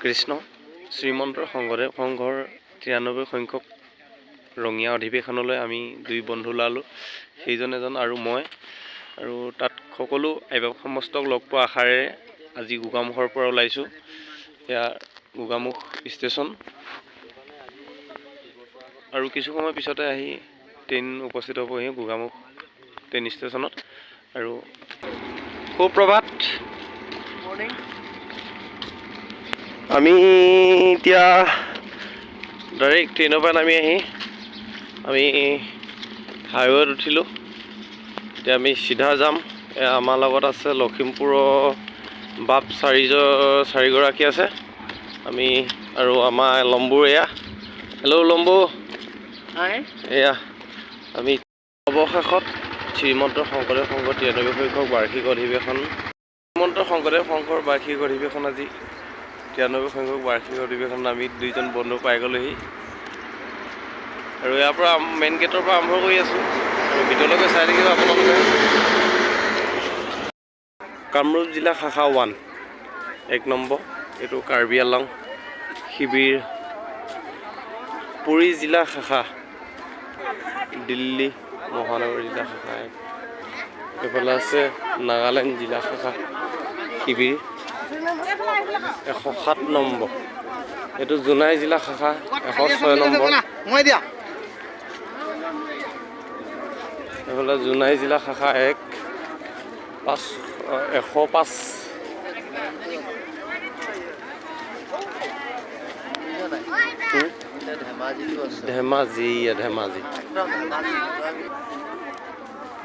কৃষ্ণ শ্ৰীমন্ত শংকৰদেৱ সংঘৰ 93 সংখ্যক ৰঙিয়া অধিৱেশনলৈ আমি দুই বন্ধু লালো, সেইজন এজন আৰু মই। আৰু তাত সকলো সমস্তক লগ পোৱা আশাৰে আজি গোগামুখৰ পৰা ওলাইছোঁ। এয়া গোগামুখ ষ্টেচন আৰু কিছু সময় পিছতে আহি ট্ৰেইন উপস্থিত হ'বহি গোগামুখ ট্ৰেইন ষ্টেচনত। আৰু সুপ্ৰভাত, আমি এতিয়া ডাইৰেক্ট ট্ৰেইনৰ পৰা নামি আহি আমি হাইৱেত উঠিলোঁ। এতিয়া আমি চিধা যাম। আমাৰ লগত আছে লখিমপুৰৰ বাপ চাৰিগৰাকী আছে। আমি আৰু আমাৰ লম্বুৰ এয়া, হেল্ল' লম্বু, এয়া আমি অৱশেষত শ্ৰীমন্ত শংকৰদেৱ সংঘৰ 93 সংখ্যক বাৰ্ষিক অধিৱেশন, শ্ৰীমন্ত শংকৰদেৱ সংঘৰ বাৰ্ষিক অধিৱেশন আজি 93 সংখ্যক বাৰ্ষিক অধিৱেশন আমি দুইজন বন্ধু পাই গ'লোহি। আৰু ইয়াৰ পৰা মেইন গেটৰ পৰা আৰম্ভ কৰি আছোঁ আৰু ভিতৰলৈকে চাই থাকিব আপোনালোকে। কামৰূপ জিলা শাখা 1 1 নম্বৰ, এইটো কাৰ্বি আংলং শিবিৰ। পুৰী জিলা শাখা, দিল্লী মহানগৰ জিলা শাখা 1। এইফালে আছে নাগালেণ্ড জিলা শাখা শিবিৰ 107 নম্বৰ। এইটো জোনাই জিলা শাখা 106 নম্বৰ। এইফালে জোনাই জিলা শাখা 105।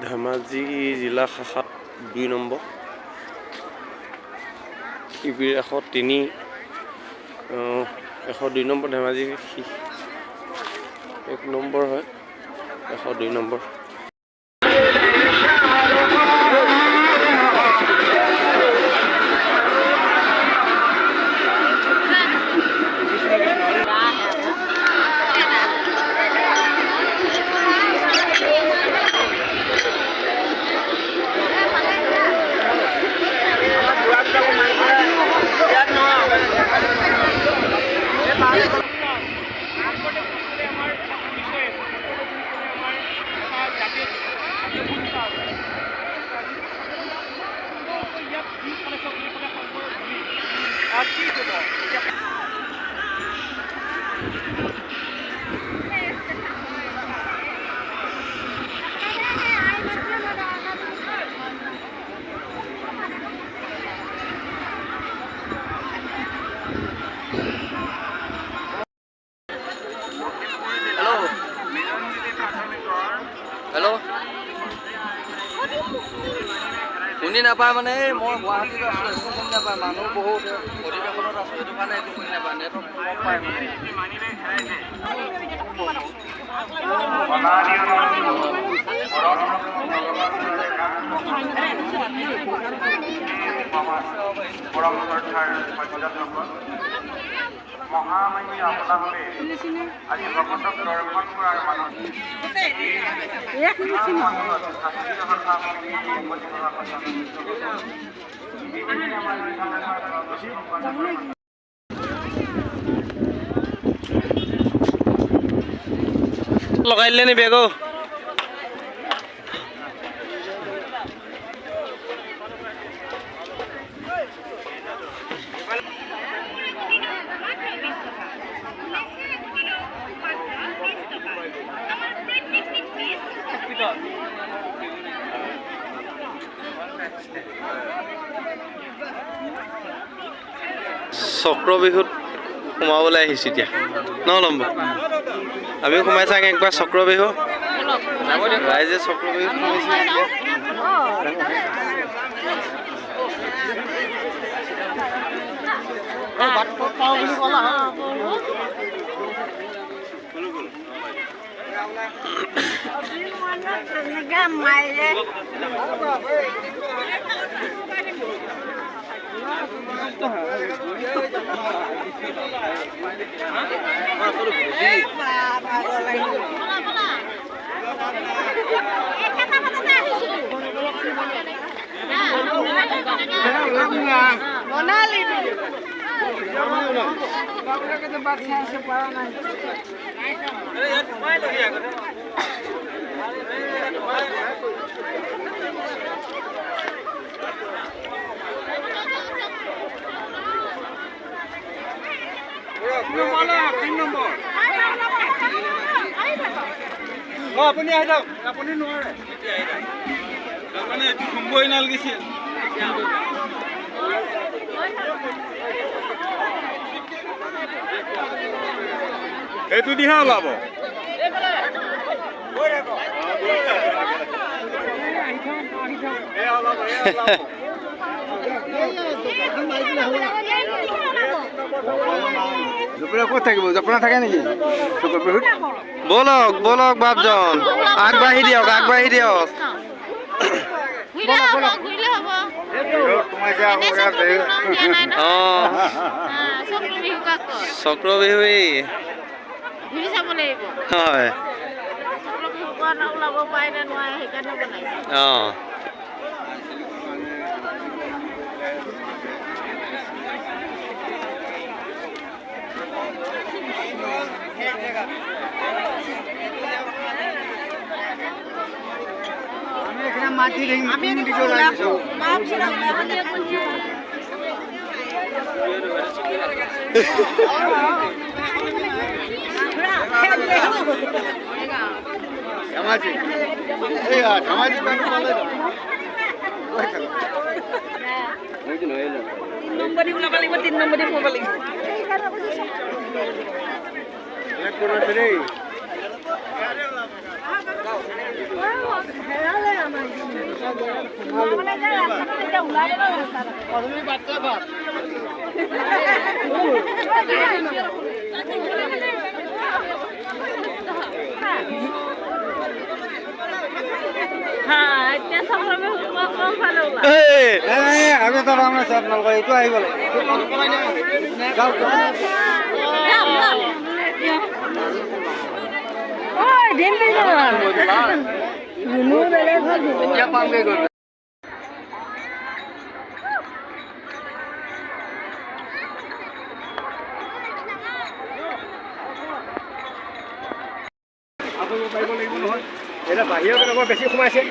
ধেমাজি জিলা শাখাত 2 নম্বৰ শিবিৰ 103 102 নম্বৰ। ধেমাজি 1 নম্বৰ হয়, 102 নম্বৰ। হেল্ল', শুনি নাপায় মানে মই গুৱাহাটীত আছোঁ, একো শুনি নাপায়। মানুহ বহুত অধিৱেশনত আছোঁ, সেইটো কাৰণে একো শুনি নাপায়। নেটৱৰ্ক কম পায় মানে। মহামানী আপোনালোকে আজি ভকতক দৰ্শন কৰাৰ মানুহ লগাই দিলে নি বেগ? চক্ৰ বিহুত সোমাবলৈ আহিছোঁ এতিয়া ন লম্ব? আমিও সোমাই চাং একবাৰ চক্ৰ বিহু। ৰাইজে চক্ৰ বিহুত সোমাইছে এতিয়া। আপুনি আহি যাওক আপুনি নোৱাৰে তাৰমানে এইটো সম্ভৱই নালাগিছিল এইটো দিহে ওলাব ক'ত থাকিব জপনা থাকে নেকি বলক বলক বাপজন আগবাঢ়ি দিয়ক আগবাঢ়ি দিয়ক চক্ৰ বিহুৱেই হয় অঁ আমি তো আমৰা সব নলবাৰী এইটো আহিব এতিয়া পামগে গৈ এটা বাহিৰত অলপ বেছি সোমাইছে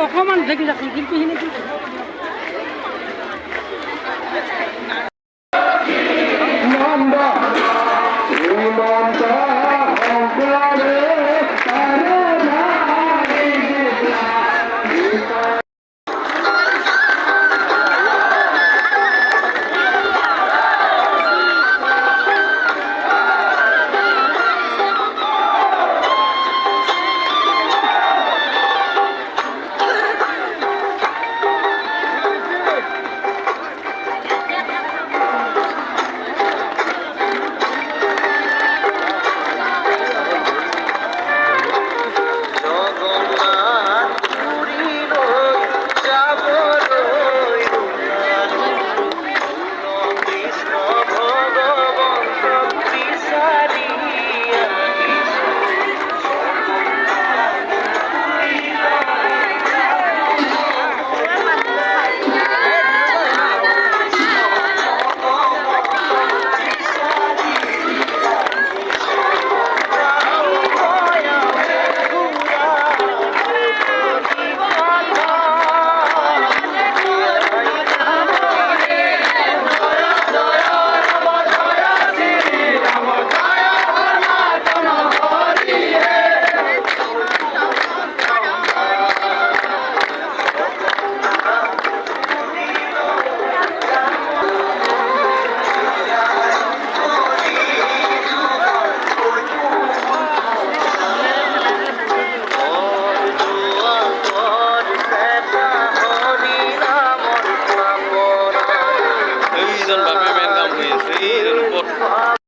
অকণমান দেখি যাচোন শিল্পীখিনি